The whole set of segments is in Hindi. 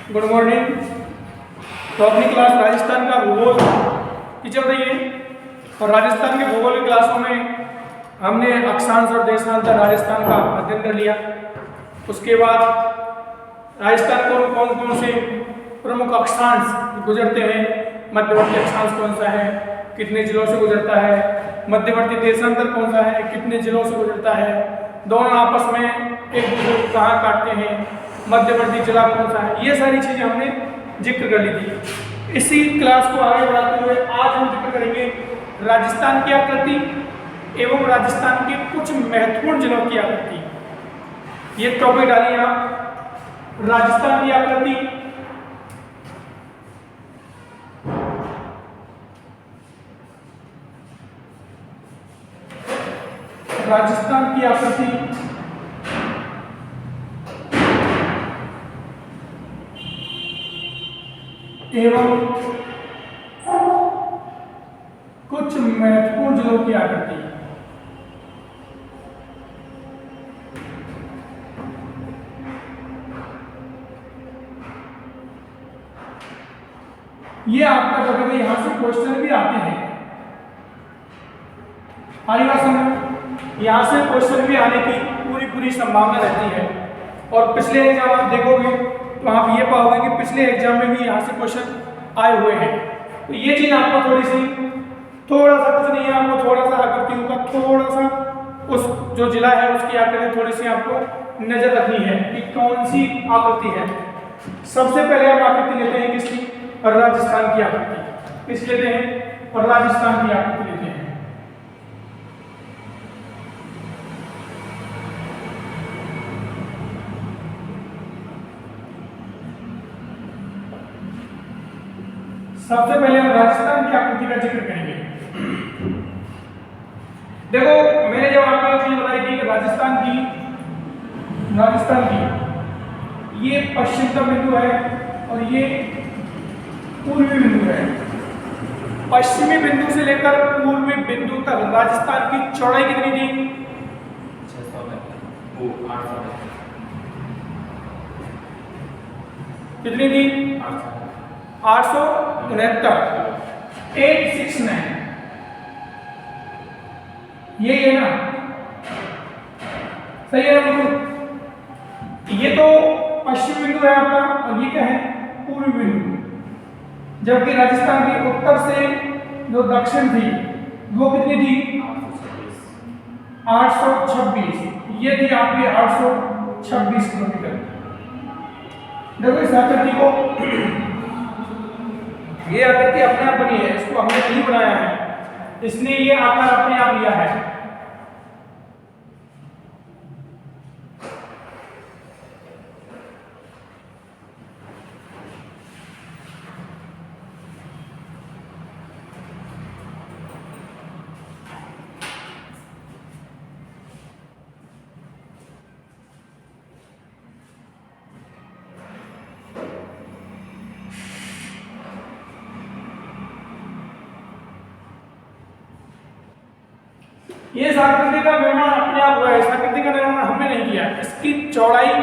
Good morning. तो अपनी क्लास राजस्थान का भूगोल की चल रही है और राजस्थान के भूगोल की क्लासों में हमने अक्षांश और देशांतर राजस्थान का अध्ययन कर लिया। उसके बाद राजस्थान को कौन कौन से प्रमुख अक्षांश गुजरते हैं, मध्यवर्ती अक्षांश कौन सा है, कितने जिलों से गुजरता है, मध्यवर्ती देशांतर कौन सा है, कितने जिलों से गुजरता है, दोनों आपस में एक दूसरे को कहाँ काटते हैं, मध्यवर्ती जिला कौन सा है, ये सारी चीजें हमने जिक्र कर ली थी। इसी क्लास को आगे बढ़ाते हुए आज हम जिक्र करेंगे राजस्थान की आकृति एवं राजस्थान के कुछ महत्वपूर्ण जिलों की आकृति। ये टॉपिक डालिए आप, राजस्थान की आकृति, राजस्थान की आकृति एवं कुछ महत्वपूर्ण जिलों की आकृति। ये आपका कभी यहां से क्वेश्चन भी आते हैं, हमारी बात समझ, यहां से क्वेश्चन भी आने की पूरी संभावना रहती है। और पिछले एग्जाम आप देखोगे तो आप ये पाओगे कि पिछले एग्जाम में भी यहाँ से क्वेश्चन आए हुए हैं। तो ये चीज आपको थोड़ा सा कुछ नहीं है, आपको थोड़ा सा आकृतियों का थोड़ा सा उस जो जिला है उसकी आकृति थोड़ी सी आपको नजर रखनी है कि कौन सी आकृति है। सबसे पहले हम आकृति लेते हैं किसकी, राजस्थान की आकृति। किस लेते हैं, और राजस्थान की आकृति लेते हैं। सबसे पहले हम राजस्थान की आकृति का जिक्र करेंगे। देखो मैंने जब आपको एक चीज बताई थी कि राजस्थान की ये पश्चिम का बिंदु है और ये पूर्वी बिंदु है। पश्चिमी बिंदु से लेकर पूर्वी बिंदु तक राजस्थान की चौड़ाई कितनी थी? 600 कितनी थी? 869, 869, ये है ना, सही है ना बिल्कुल। ये तो पश्चिम बिंदु है आपका और ये क्या है, पूर्वी बिंदु। जबकि राजस्थान की उत्तर से जो दक्षिण थी वो कितनी थी? 826, ये थी आपकी 826 किलोमीटर। देखो इस आकृति को, ये आकृति अपने आप बनी है, इसको हमने नहीं बनाया है, इसने ये आकार अपने आप लिया है। ये आकृति का निर्माण अपने आप हुआ है, इस आकृति का निर्माण हमने नहीं किया। इसकी चौड़ाई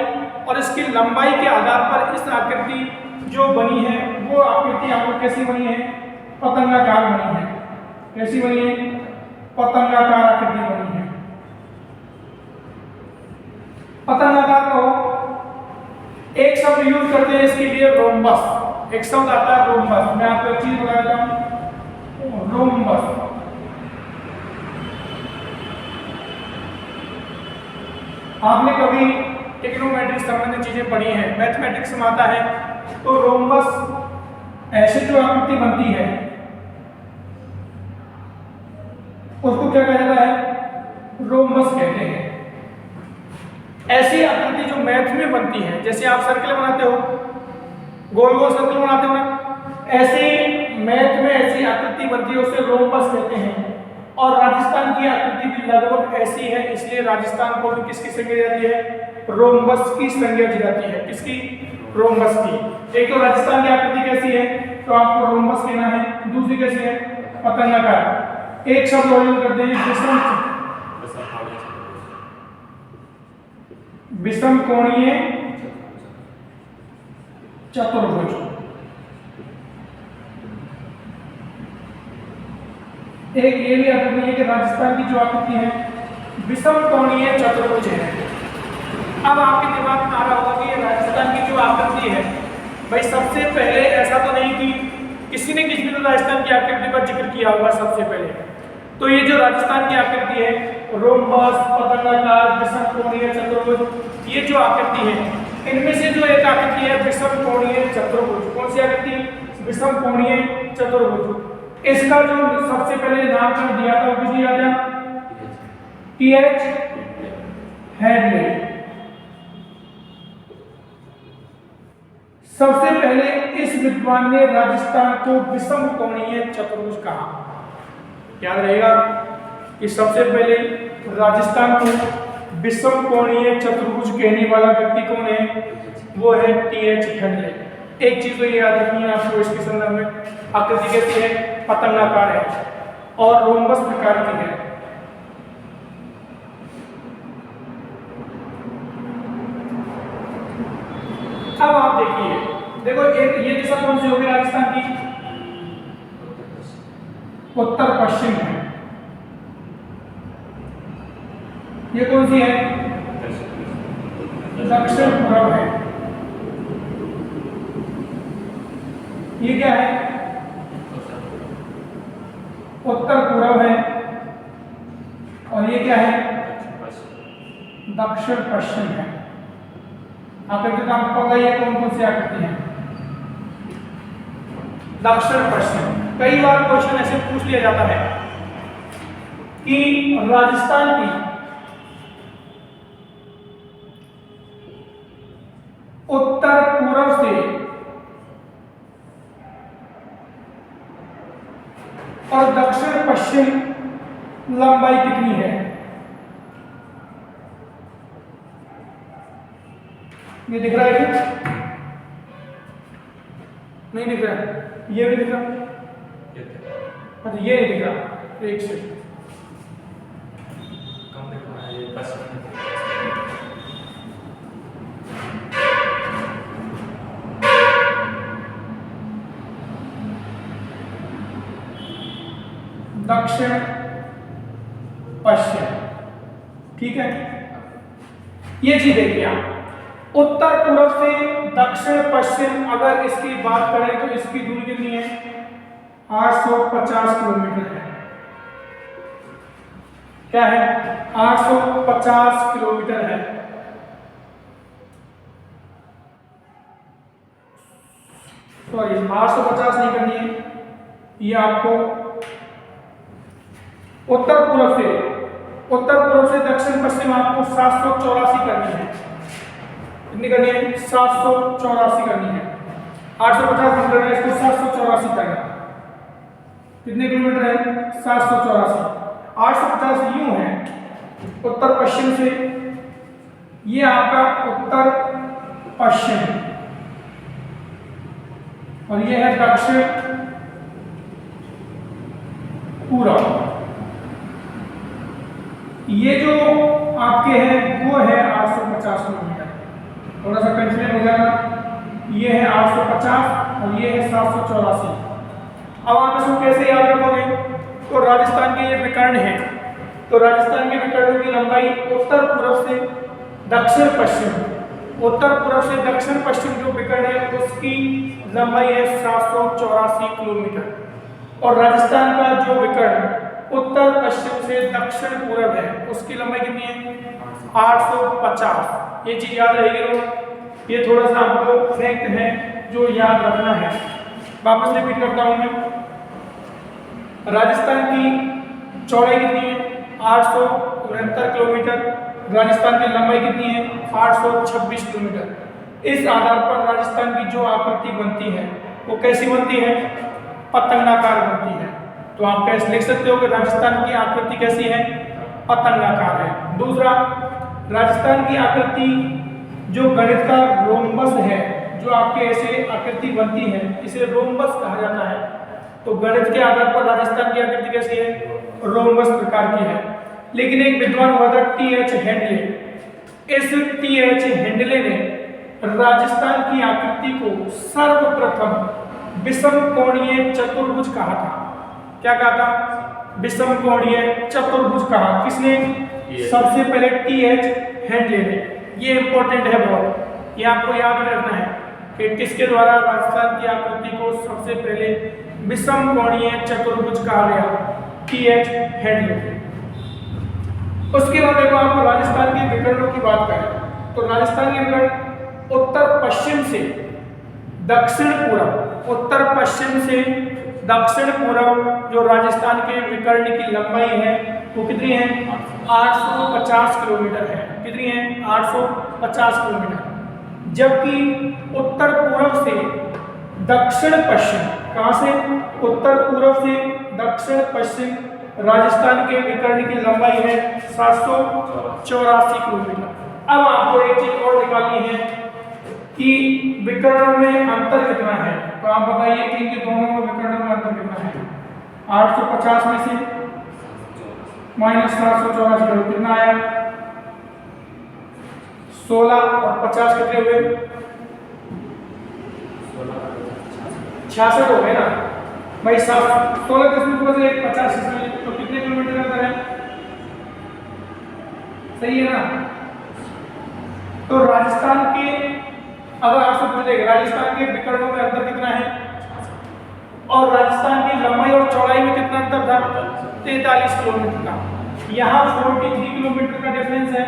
और इसकी लंबाई के आधार पर इस आकृति जो बनी है वो आकृति आपको कैसी बनी है? पतंगाकार बनी है। कैसी बनी है? पतंगाकार आकृति बनी है। पतंगाकार को एक शब्द यूज करते हैं इसके लिए, रोम्बस। एक शब्द आता है रोम्बस। मैं आपको एक चीज बता देता हूं, रोम्बस। आपने कभी ट्रिग्नोमेट्री संबंधित चीजें पढ़ी हैं, मैथमेटिक्स में आता है, तो रोम्बस ऐसे जो आकृति बनती है उसको क्या कहा जाता है? रोम्बस कहते हैं। ऐसी आकृति जो मैथ में बनती है, जैसे आप सर्कल बनाते हो, गोल गोल सर्कल बनाते हो ना, ऐसे मैथ में ऐसी आकृति बनती है, उसे रोम्बस कहते हैं। और राजस्थान की आकृति भी लगभग ऐसी है, इसलिए राजस्थान को भी किसकी संज्ञा दी जाती है? रोम्बस की संज्ञा दी जाती है। किसकी? रोम्बस की। एक तो राजस्थान की आकृति कैसी है तो आपको रोम्बस कहना है, दूसरी कैसी है? पतंगाकार। एक शब्द और यूज करते हैं, विषम कोणीय चतुर्भुज। एक ये भी आकृति है कि राजस्थान की जो आकृति है विषम कोणीय चतुर्भुज है। अब आपके दिमाग में आ रहा होगा कि ये राजस्थान की जो आकृति है, भाई सबसे पहले ऐसा तो नहीं कि किसी ने तो राजस्थान की आकृति का जिक्र किया होगा सबसे पहले। तो ये जो राजस्थान की आकृति है, रोम्बस, पतंगाकार, विषम कोणीय चतुर्भुज, ये जो आकृति है, इनमें से जो एक आकृति है विषम कोणीय चतुर्भुज। कौन सी आकृति? विषम कोणीय चतुर्भुज। इसका जो सबसे पहले नामकरण दिया था वो किस दिया था? टी.एच. हेडले। सबसे पहले इस विद्वान ने राजस्थान को विषम कोणीय चतुर्भुज कहा। याद रहेगा कि सबसे पहले राजस्थान को विषम कोणीय चतुर्भुज कहने वाला व्यक्ति कौन है? वो है टी.एच. हेडले। एक चीज तो ये याद रखनी है आपको इसके संदर्भ में, आकृति कैसी है? पतंगाकार है और रोम्बस प्रकार की है। अब आप देखिए, देखो एक ये दिशा कौन सी होगी राजस्थान की? उत्तर पश्चिम है। ये कौन सी है? दक्षिण पूर्व है। ये क्या है? उत्तर पूर्व है। और ये क्या है? दक्षिण पश्चिम है। आकृति का आपको पता ही है कौन कौन सी आकृति है? दक्षिण पश्चिम। कई बार क्वेश्चन ऐसे पूछ लिया जाता है कि राजस्थान की उत्तर पूर्व से और दक्षिण पश्चिम लंबाई कितनी है? ये दिख रहा है क्या? नहीं दिख रहा है। ये भी दिख रहा? अच्छा ये नहीं दिख रहा। एक सेकंड, कम दिख रहा है ये बस। दक्षिण पश्चिम, ठीक है। ये चीज देखिए आप, उत्तर पूर्व से दक्षिण पश्चिम अगर इसकी बात करें तो इसकी दूरी कितनी है? 850 किलोमीटर है। क्या है? 850 किलोमीटर है। सॉरी 850 नहीं करनी है, ये आपको उत्तर पूर्व से दक्षिण पश्चिम आपको 784 करनी है। कितनी करनी है? 784 करनी है। 850 मीटर है, इसको 784 करना। कितने किलोमीटर है? 784। 850 यूं है उत्तर पश्चिम से, ये आपका उत्तर पश्चिम और ये है दक्षिण पूर्व। ये जो आपके हैं वो है 850 किलोमीटर। थोड़ा सा कंफ्यूजन हो जाएगा। ये है 850 और ये है 784। अब आप इसको कैसे याद रखोगे? तो राजस्थान के ये विकर्ण है, तो राजस्थान के विकर्णों की लंबाई उत्तर पूर्व से दक्षिण पश्चिम, उत्तर पूर्व से दक्षिण पश्चिम जो विकर्ण है उसकी लंबाई है 784 किलोमीटर। और राजस्थान का जो विकर्ण उत्तर पश्चिम से दक्षिण पूर्व है उसकी लंबाई कितनी है? 850। ये चीज याद रहेगी। ये थोड़ा सा आपको फैक्ट है जो याद रखना है। वापस रिपीट करता हूं मैं, राजस्थान की चौड़ाई कितनी है? 869 किलोमीटर। राजस्थान की लंबाई कितनी है? 826 किलोमीटर। इस आधार पर राजस्थान की जो आकृति बनती है वो कैसी बनती है? पतंगाकार बनती है। तो आप कैसे लिख सकते हो कि राजस्थान की आकृति कैसी है? पतंगाकार है। दूसरा, राजस्थान की आकृति जो गणित का रोम्बस है, जो आपके ऐसे आकृति बनती है, इसे रोम्बस कहा जाता है। तो गणित के आधार पर राजस्थान की आकृति कैसी है? रोम्बस प्रकार की है। लेकिन एक विद्वान हुआ था टी.एच. हेडले। इस टी.एच. हेडले ने राजस्थान की आकृति को सर्वप्रथम विषम कोणीय चतुर्भुज कहा था? क्या कहा था? विषम कोणीय चतुर्भुज कहा। किसने? सबसे पहले टी.एच. हेडले ने। ये इंपॉर्टेंट है बहुत, ये आपको याद रखना है कि किसके द्वारा राजस्थान की आकृति को सबसे पहले विषम कोणीय चतुर्भुज कहा गया? टी.एच. हेडले। उसके बाद देखो आपको राजस्थान के विकर्णों की बात करें तो राजस्थान के विकर्ण उत्तर पश्चिम से दक्षिण पूर्व, उत्तर पश्चिम से दक्षिण पूर्व जो राजस्थान के विकर्ण की लंबाई है वो कितनी है? 850 किलोमीटर है। कितनी है? 850 किलोमीटर। जबकि उत्तर पूर्व से दक्षिण पश्चिम, कहां से? उत्तर पूर्व से दक्षिण पश्चिम राजस्थान के विकर्ण की लंबाई है 784 किलोमीटर। अब आपको एक चीज और निकालनी है कि विकर्णों में अंतर कितना है। तो आप बताइए कि इनके दोनों में विकर्णों में अंतर कितना है? 850 में से माइनस 784 कितना आया? 16 और 50 कितने हुए? 66 हो गए ना भाई। 16 से 50 तो कितने किलोमीटर अंतर है? सही है ना? तो राजस्थान के, अगर आपसे पूछेगा राजस्थान के विकर्णों में अंतर कितना है और राजस्थान की लंबाई और चौड़ाई में कितना अंतर था? 43 किलोमीटर का। यहाँ 43 किलोमीटर का डिफरेंस है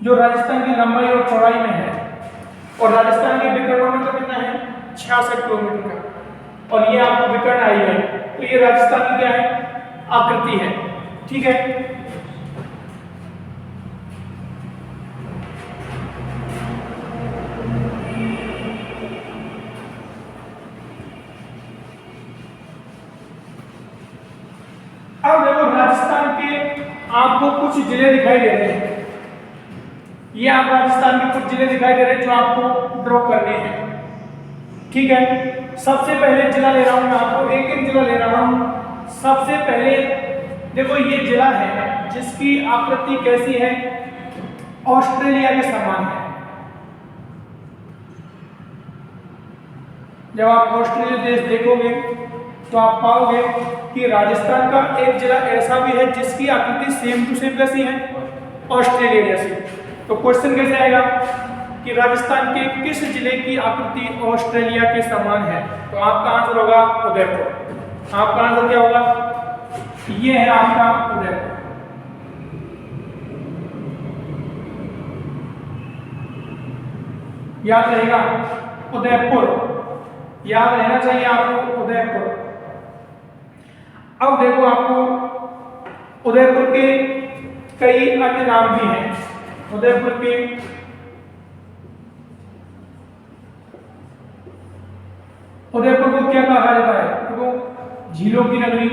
जो राजस्थान की लंबाई और चौड़ाई में है, और राजस्थान के विकर्णों में तो कितना है? 66 किलोमीटर का। और ये आपको विकर्ण आई है तो ये राजस्थान की क्या है? आकृति है। ठीक है। अब देखो राजस्थान के आपको कुछ जिले दिखाई दे रहे हैं। ये आप राजस्थान के कुछ जिले दिखाई दे रहे हैं जो आपको ड्रॉ करने हैं। ठीक है। सबसे पहले जिला ले रहा हूं मैं, आपको एक एक जिला ले रहा हूं। सबसे पहले देखो ये जिला है जिसकी आकृति कैसी है? ऑस्ट्रेलिया के समान है। जब आप ऑस्ट्रेलिया देश देखोगे तो आप पाओगे कि राजस्थान का एक जिला ऐसा भी है जिसकी आकृति सेम टू सेम कैसी है? ऑस्ट्रेलिया जैसी। तो क्वेश्चन कैसे आएगा कि राजस्थान के किस जिले की आकृति ऑस्ट्रेलिया के समान है? तो आपका आंसर होगा उदयपुर। आपका आंसर क्या होगा? ये है आपका उदयपुर। याद रहेगा उदयपुर, याद रहना चाहिए आपको उदयपुर। अब देखो आपको उदयपुर के कई अन्य नाम भी हैं। उदयपुर के उदयपुर को क्या कहा जाता है? देखो झीलों की नगरी,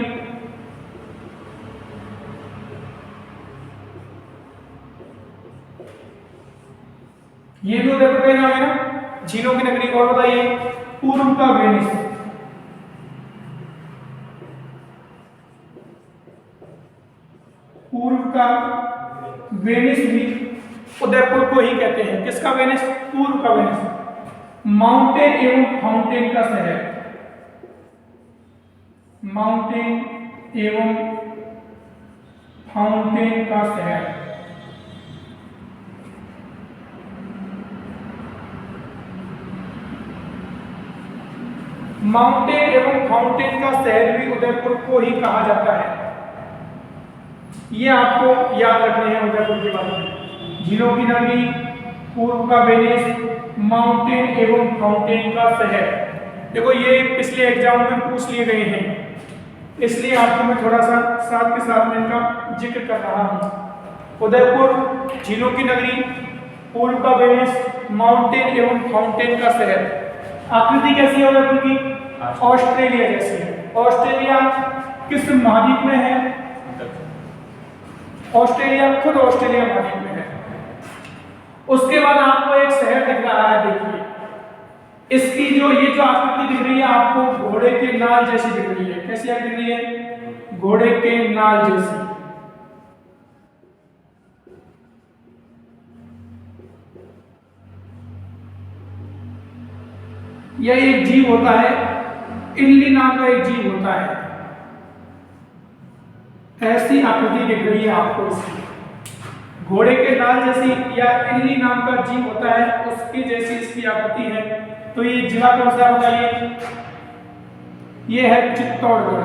ये भी उदयपुर का नाम है ना, झीलों की नगरी। और बताइए पूर्व का वेनिस, पूर्व का वेनिस भी उदयपुर को ही कहते हैं। किसका वेनिस? पूर्व का वेनिस। माउंटेन एवं फाउंटेन का शहर, माउंटेन एवं फाउंटेन का शहर। माउंटेन एवं फाउंटेन का शहर भी उदयपुर को ही कहा जाता है। ये आपको याद रखने हैं उदयपुर के बारे में। झीलों की नगरी, पूर्व का वेनिस, माउंटेन एवं फाउंटेन का शहर। देखो ये पिछले एग्जाम में पूछ लिए गए हैं, इसलिए आपको मैं थोड़ा सा साथ के साथ में इनका जिक्र कर रहा हूं। उदयपुर झीलों की नगरी, पूर्व का वेनिस, माउंटेन एवं फाउंटेन का शहर। आकृति कैसी है उदयपुर की? ऑस्ट्रेलिया जैसी है। ऑस्ट्रेलिया किस महाद्वीप में है? ऑस्ट्रेलिया खुद ऑस्ट्रेलिया महाद्वीप में है। उसके बाद आपको एक शहर दिख रहा है, देखिए इसकी जो ये जो आकृति दिख रही है आपको घोड़े के नाल जैसी दिख रही है। कैसी दिख रही है? घोड़े के नाल जैसी। यह एक जीव होता है, इल्ली नाम का एक जीव होता है। ऐसी आकृति दिख रही है आपको इसकी, घोड़े के नाल जैसी या इल्ली नाम का जीव होता है उसकी जैसी इसकी आकृति है। तो ये जिला कौन सा बताइए? ये है चित्तौड़गढ़।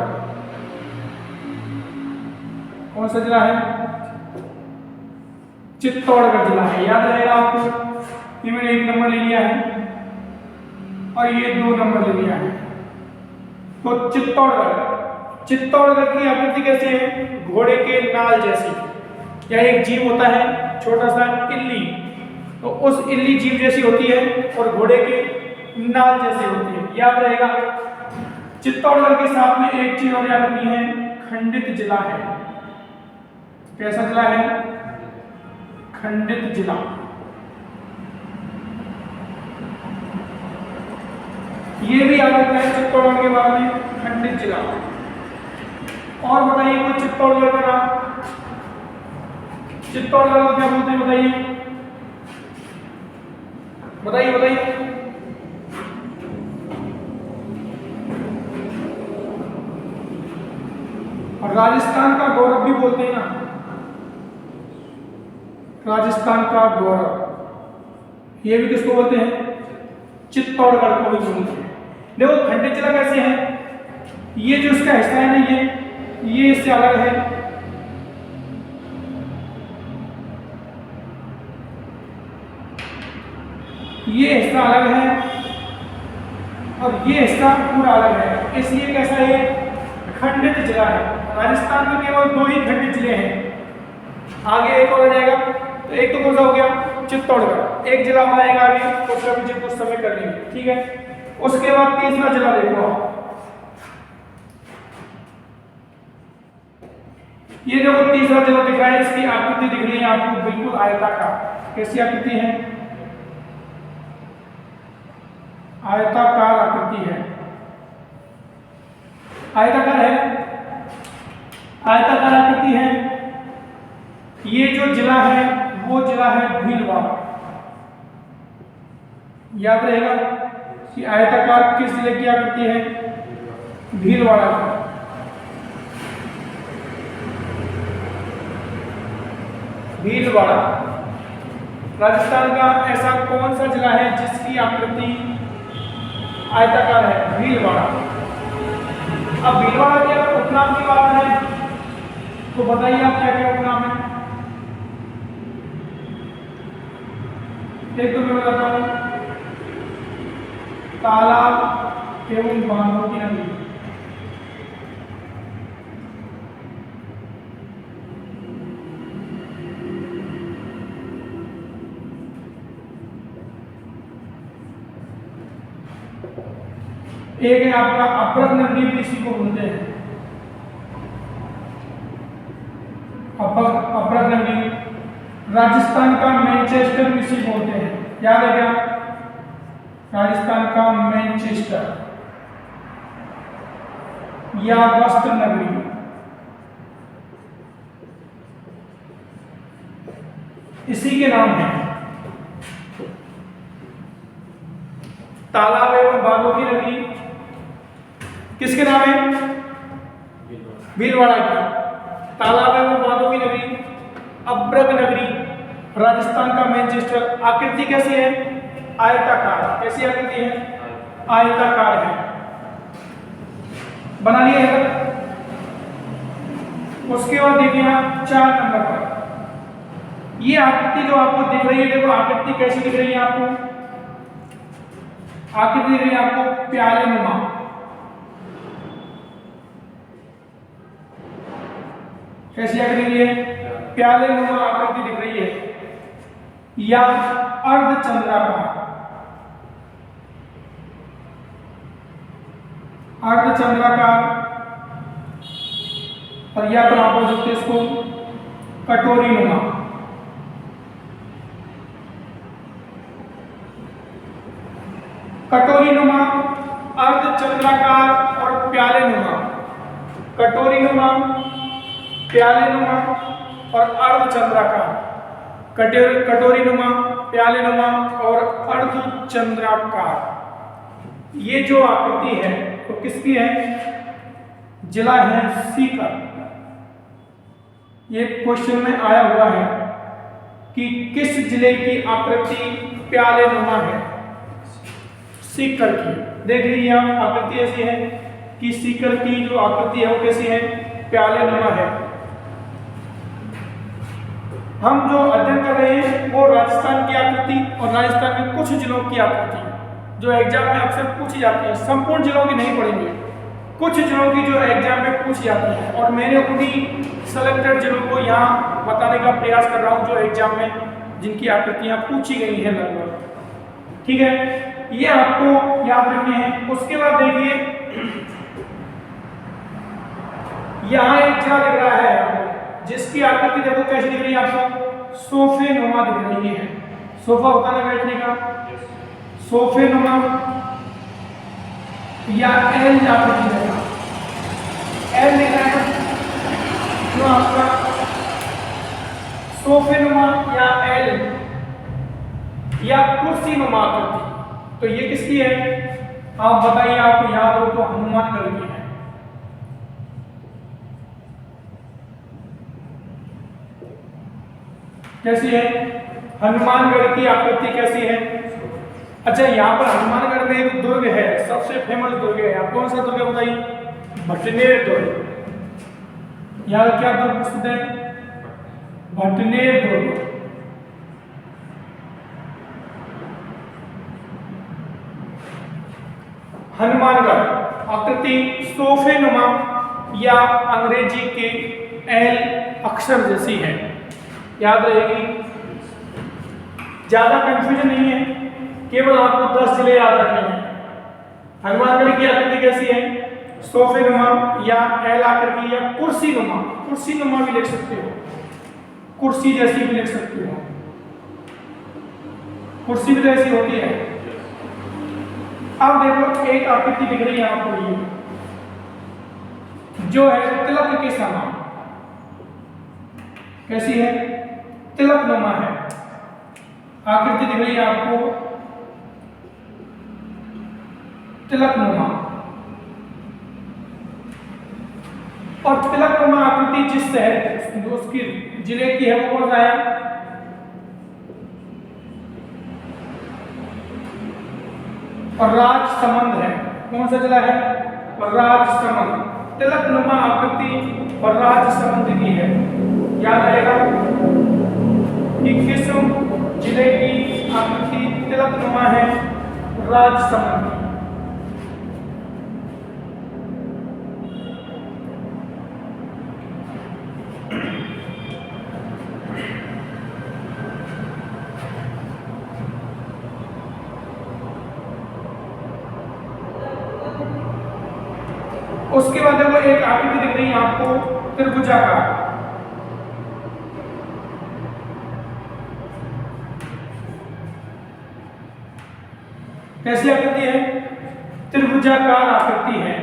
कौन सा जिला है? चित्तौड़गढ़ जिला है, याद रहेगा आपको। ये मैंने 1 नंबर ले लिया है और ये 2 नंबर ले लिया है। तो चित्तौड़गढ़ की आकृति कैसी है? घोड़े के नाल जैसी, या एक जीव होता है छोटा सा इल्ली, तो उस इल्ली जीव जैसी होती है और घोड़े के नाल जैसी होती है, याद रहेगा। चित्तौड़गढ़ के साथ में एक चीज और याद रखनी है, खंडित जिला है। कैसा जिला है? खंडित जिला। ये भी याद रखना है चित्तौड़गढ़ के बारे में, खंडित जिला। और बताइए कोई चित्तौड़गढ़ का नाम? चित्तौड़गढ़ को क्या बोलते हैं बताइए? बताइए बताइए। और राजस्थान का गौरव भी बोलते हैं ना, राजस्थान का गौरव, ये भी किसको बोलते हैं? चित्तौड़गढ़ को भी बोलते हैं। देखो खंडित जिला कैसे है, ये जो इसका हिस्सा है ना, ये इससे अलग है, ये हिस्सा अलग है और ये हिस्सा पूरा अलग है, इसलिए कैसा है? खंडित जिला है। राजस्थान में केवल 2 ही खंडित जिले हैं, आगे एक और आ जाएगा। तो एक तो कौन सा हो गया? चित्तौड़गढ़, एक जिला बनाएगा आगे, उसका भी कुछ समय कर लेंगे, ठीक है। उसके बाद तीसरा जिला देखो आप, ये देखो तीसरा जिला दिख रहा है, इसकी आकृति दिख रही है आपको बिल्कुल आयताकार। कैसी आकृति है? आयताकार आकृति है, आयताकार है, आयताकार आकृति है। ये जो जिला है वो जिला है भीलवाड़ा। याद रहेगा कि आयताकार किस जिले की आकृति है? भीलवाड़ा की। भीलवाड़ा राजस्थान का ऐसा कौन सा जिला है जिसकी आकृति आयताकार है? भीलवाड़ा। अब भीलवाड़ा के अगर उपनाम की बात है तो बताइए आप क्या क्या उपनाम है? एक तो मैं बताता हूं, तालाब एवं बांधों की नदी। एक है आपका अप्रग नगरी, भी इसी को बोलते हैं। अप्रग नगरी राजस्थान का मैनचेस्टर भी इसी को बोलते हैं, याद है क्या? राजस्थान का मैनचेस्टर या वस्त्र नगरी, इसी के नाम है। तालाब एवं बांधों की नगरी किसके नाम है? भीलवाड़ा की। तालाब एवं बांधों की नगरी अप्रग नगरी, राजस्थान का मैनचेस्टर। आकृति कैसी है? आयताकार। कैसी आकृति है? आयताकार है। बना लिया है। उसके बाद देखिए आप 4 नंबर पर ये आकृति जो आपको दिख रही है, देखो आकृति कैसी दिख रही है आपको? आकृति दिख रही है आपको प्याले नुमा। कैसी आकृति है? प्याले नुमा आकृति दिख रही है, या अर्धचंद्राकार। अर्धचंद्राकार, और या फिर आप बोल सकते इसको कटोरी नुमा। कटोरी नुमा, अर्धचंद्राकार और प्याले नुमा। कटोरी नुमा, प्याले नुमा और अर्धचंद्राकार। कटोरी नुमा, प्याले नुमा और अर्धचंद्राकार। ये जो आकृति है वो किसकी है? जिला है सीकर। ये क्वेश्चन में आया हुआ है कि किस जिले की आकृति प्याले नुमा है? सीकर की। देख लीजिए आप, आकृति ऐसी है कि सीकर की जो आकृति है वो कैसी है? प्याले नुमा है। हम जो अध्ययन कर रहे हैं वो राजस्थान की आकृति और राजस्थान के कुछ जिलों की आकृति जो एग्जाम में अक्सर पूछी जाती है। संपूर्ण जिलों की नहीं पढ़ेंगे, कुछ जिलों की जो एग्जाम में पूछी जाती है, और मैंने उन्हीं सेलेक्टेड जिलों को यहाँ बताने का प्रयास कर रहा हूँ जो एग्जाम में जिनकी आकृतियाँ पूछी गई हैं लगभग। ठीक है, ये आपको याद रखने हैं। उसके बाद देखिए यहाँ एक जिला दिख रहा है जिसकी आकृति देखो कैसी दिख रही है आपको? सोफे नुमा दिख रही है। सोफा होता है बैठने का, सोफे नुमा या एल आकृति है। एल लिख रहा है जो आपका सोफे नुमा या एल या कुर्सी नुमा आकृति। तो ये किसकी है? आप बताइए, आपको याद हो तो हनुमानगढ़ की है। कैसी है? हनुमानगढ़ की आकृति कैसी है? अच्छा, यहाँ पर हनुमानगढ़ में एक दुर्ग है, सबसे फेमस दुर्ग है। आप कौन सा दुर्ग बताइए? भटनेर दुर्ग। यहाँ क्या दुर्ग प्रसिद्ध है? भटनेर दुर्ग। हनुमानगढ़ आकृति सोफे नुमा या अंग्रेजी के एल अक्षर जैसी है, याद रहेगी। ज्यादा कंफ्यूजन नहीं है, केवल आपको 10 जिले याद रखने हैं। हनुमानगढ़ की आकृति कैसी है? सोफे नुमा या एल आकृति या कुर्सी नुमा। कुर्सी नुमा भी लिख सकते हो, कुर्सी जैसी भी लिख सकते हो। कुर्सी भी तो ऐसी होती है। अब देखो एक आकृति दिख रही है आपको, ये जो है तिलक के समान। कैसी है? तिलक नुमा है। आकृति दिख रही है आपको तिलक नुमा। और तिलक नुमा आकृति जिस शहर जो उसकी जिले की है वो कौन सा है? राजसमंद है। कौन सा जिला है? राजसमंद। तिलक नुमा आकृति और राजसमंद की है। याद रहेगा कि किस जिले की आकृति तिलक नुमा है? राजसमंद। उसके बाद देखो एक आकृति दिख रही है आपको त्रिभुजाकार। कैसी आकृति है? त्रिभुजाकार आकृति है।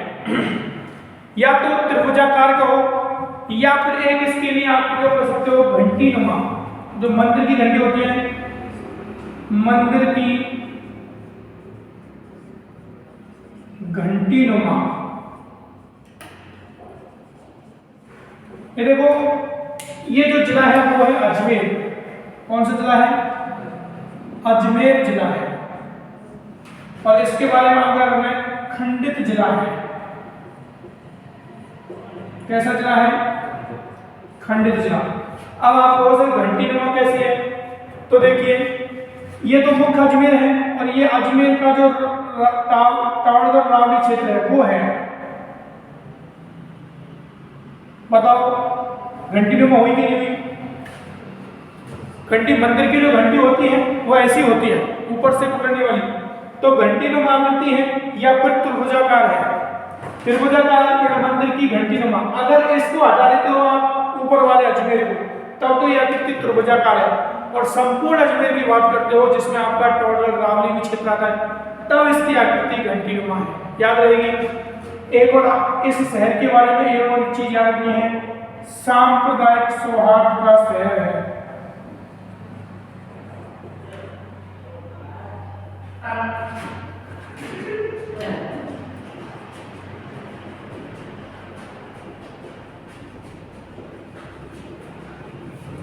या तो त्रिभुजाकार कहो या फिर एक इसके लिए आप प्रयोग कर सकते हो घंटी नुमा। जो मंदिर की घंटी होती है, मंदिर की घंटी नुमा। ये देखो, ये जो जिला है वो है अजमेर। कौन सा जिला है? अजमेर जिला है। और इसके बारे में अगर हमें खंडित जिला है। कैसा जिला है? खंडित जिला। अब आप कहो सर घंटी नुमा कैसी है? तो देखिए, ये तो मुख्य अजमेर है और ये अजमेर का जो तावड़गढ़ रावली क्षेत्र है वो है। बताओ घंटी नुमा हुई कि नहीं हुई? घंटी मंदिर की जो घंटी होती है वो ऐसी होती है, ऊपर से पकड़ने वाली। तो घंटी नुमा आकृति है या फिर त्रिभुजाकार है। त्रिभुजाकार मंदिर की घंटी नुमा। अगर इसको हटा देते हो आप ऊपर वाले अजमेर को, तब तो यह आकृति त्रिभुजाकार है। और संपूर्ण अजमेर की बात करते हो जिसमें आपका तावड़गढ़ रावली भी क्षेत्र आता है, तब इसकी आकृति घंटी नुमा है। याद रहेगी। एक और इस शहर के बारे में एक और चीज याद रखनी है, सांप्रदायिक सौहार्द का शहर है।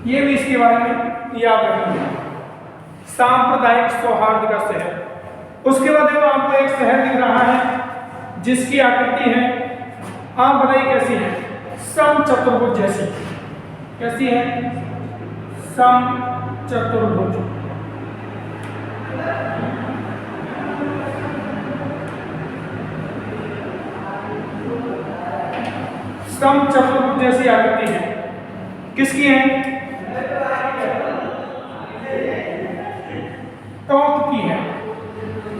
ये भी इसके बारे में याद रखना है। सांप्रदायिक सौहार्द का शहर। उसके बाद देखो आपको एक शहर दिख रहा है जिसकी आकृति है, आप बताइए कैसी है? समचतुर्भुज जैसी। कैसी है? समचतुर्भुज। समचतुर्भुज जैसी आकृति है। किसकी है? टोंक की है।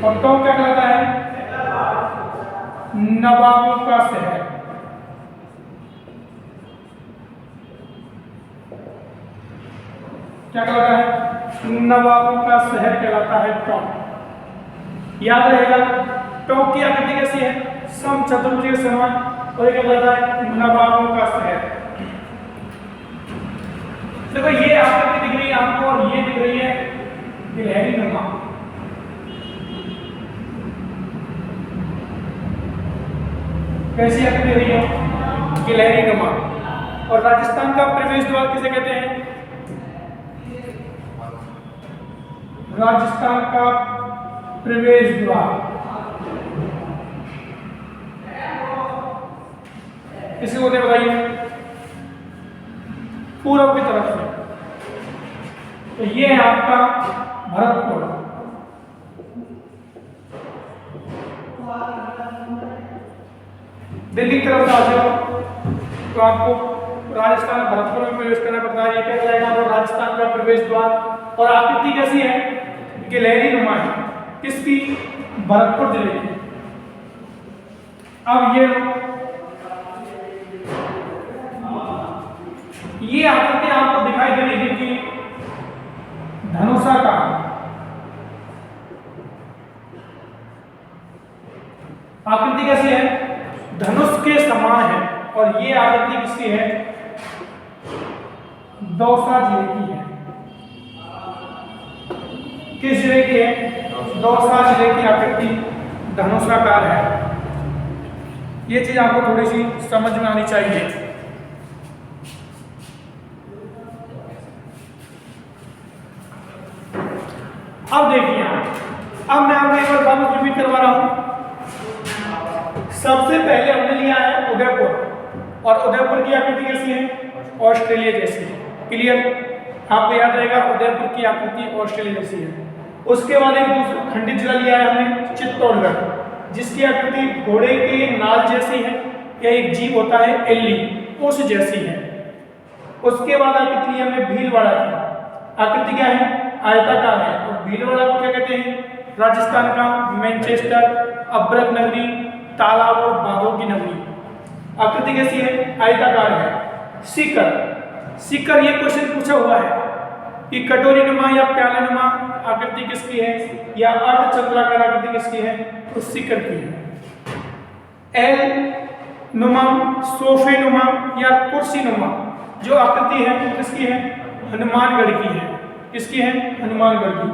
और टोंक क्या कहलाता है? नवाबों का शहर। क्या कहलाता है? नवाबों का शहर कहलाता है टोंक। याद रहेगा टोंक की आकृति कैसी है? समचतुर्भुज के समान। और क्या कहलाता है? नवाबों का शहर। देखो ये आकृति दिख रही है आपको और ये दिख रही है गिलहरी नुमा। कैसी आकृति दिख रही है? गिलहरी नुमा। और राजस्थान का प्रवेश द्वार किसे कहते हैं? राजस्थान का प्रवेश द्वार किसे बोलते हैं बताइए? पूर्व की तरफ से। तो ये है आपका भरतपुर। दिल्ली की तरफ से आ जाओ तो आपको राजस्थान में भरतपुर में प्रवेश करना पड़ता है। ये क्या कहलाएगा? तो राजस्थान का प्रवेश द्वार। और आकृति कैसी है? गिलहरी नुमा है। किसकी? भरतपुर जिले की। अब ये आकृति आपको दिखाई दे रही है कि धनुषा का आकृति कैसी है? धनुष के समान है। और ये आकृति किसकी है? दौसा जिले की है। किस जिले की है? दौसा जिले की आकृति धनुषाकार है। ये चीज आपको थोड़ी सी समझ में आनी चाहिए। अब देखिए अब मैं आपको एक बार वापस रिपीट करवा रहा हूं। सबसे पहले हमने लिया है उदयपुर। और उदयपुर की आकृति कैसी है? ऑस्ट्रेलिया जैसी है। क्लियर? आपको याद रहेगा उदयपुर की आकृति ऑस्ट्रेलिया जैसी है। उसके बाद एक दूसरा खंडित जिला लिया है हमने चित्तौड़गढ़, जिसकी आकृति घोड़े के नाल जैसी है या एक जीव होता है एल्ली, उस जैसी है। उसके बाद आकृति ली हमने भीलवाड़ा की। आकृति क्या है? आयताकार है। और भीलवाड़ा को क्या कहते हैं? राजस्थान का मैनचेस्टर, अब्रक नगरी, तालाब और बांधों की नगरी। आकृति कैसी है? आयताकार है। सीकर ये क्वेश्चन पूछा हुआ है कि कटोरी नुमा या प्याले नुमा आकृति किसकी है, या अर्धचंद्राकार आकृति किसकी है? तो सीकर की है। एल नुमा, सोफे नुमा या कुर्सी नुमा जो आकृति है वो किसकी है? हनुमानगढ़ की है। किसकी है? हनुमानगढ़ की।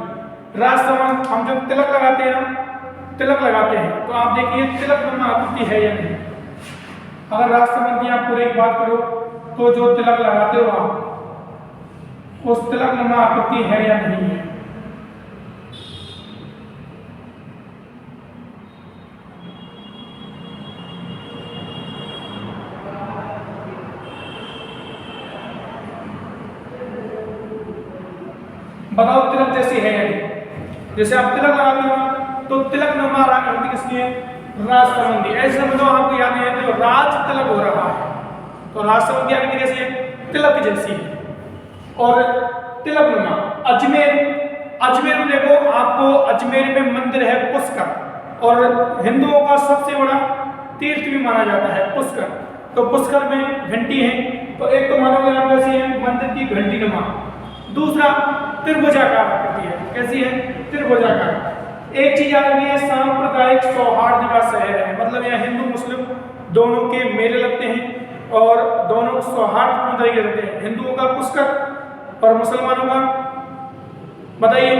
राजसमंद हम जो तिलक लगाते हैं तो आप देखिए तिलक नुमा आकृति है या नहीं। अगर राजसमंद की आप पूरी एक बात करो तो जो तिलक लगाते हो आप, उस तिलक नुमा आकृति है या नहीं है? बताओ तिलक जैसी है या नहीं? जैसे आप तिलक लगाते हो तो तिलक नुमा आकृति किसकी है? राजसमंदी। ऐसे समझो आपको याद नहीं है तो राज तिलक हो रहा है तो राजसमंद की आकृति कैसी है? तिलक जैसी है। और तिलक नुमा अजमेर में देखो आपको अजमेर में मंदिर है पुष्कर, और हिंदुओं का सबसे बड़ा तीर्थ भी माना जाता है पुष्कर। तो पुष्कर में घंटी है। तो एक तो मानोगे आप कैसी है? मंदिर की घंटी नुमा। दूसरा त्रिभुजाकार आकृति है। कैसी है? त्रिभुजाकार। एक चीज याद रखिए, सांप्रदायिक सौहार्द का शहर है। मतलब यहाँ हिंदू मुस्लिम दोनों के मेले लगते हैं और दोनों सौहार्दपूर्ण तरीके से रहते हैं। हिंदुओं का पुष्कर और मुसलमानों का बताइए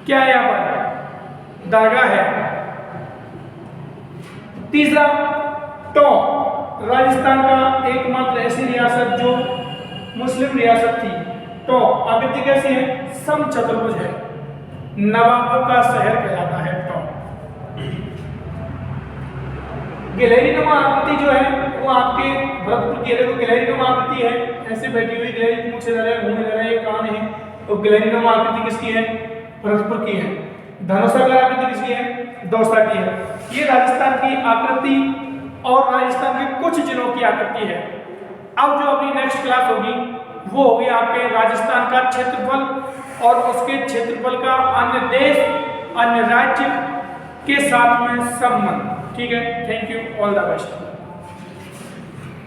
क्या है? यहाँ पर दरगाह है। तीसरा टोंक, राजस्थान का एकमात्र ऐसी रियासत जो मुस्लिम रियासत थी। तो आकृति कैसी है? समचतुर्भुज है, नवाबों का शहर कहलाता है। तो गिलहरी नुमा आकृति जो है वो आपके भरतपुर की है। गिलहरी नुमा आकृति है, ऐसे बैठी हुई गिलहरी, पूंछ इधर है, मुंह इधर है, ये कान है। तो गिलहरी नुमा आकृति किसकी है? भरतपुर की है। धनुषाकार आकृति किसकी है? दौसा की है। ये राजस्थान की आकृति और राजस्थान के कुछ जिलों की आकृति है। अब जो अपनी नेक्स्ट क्लास होगी वो होगी आपके राजस्थान का क्षेत्रफल और उसके क्षेत्रफल का अन्य देश, अन्य राज्य के साथ में संबंध। ठीक है, thank you, all the best.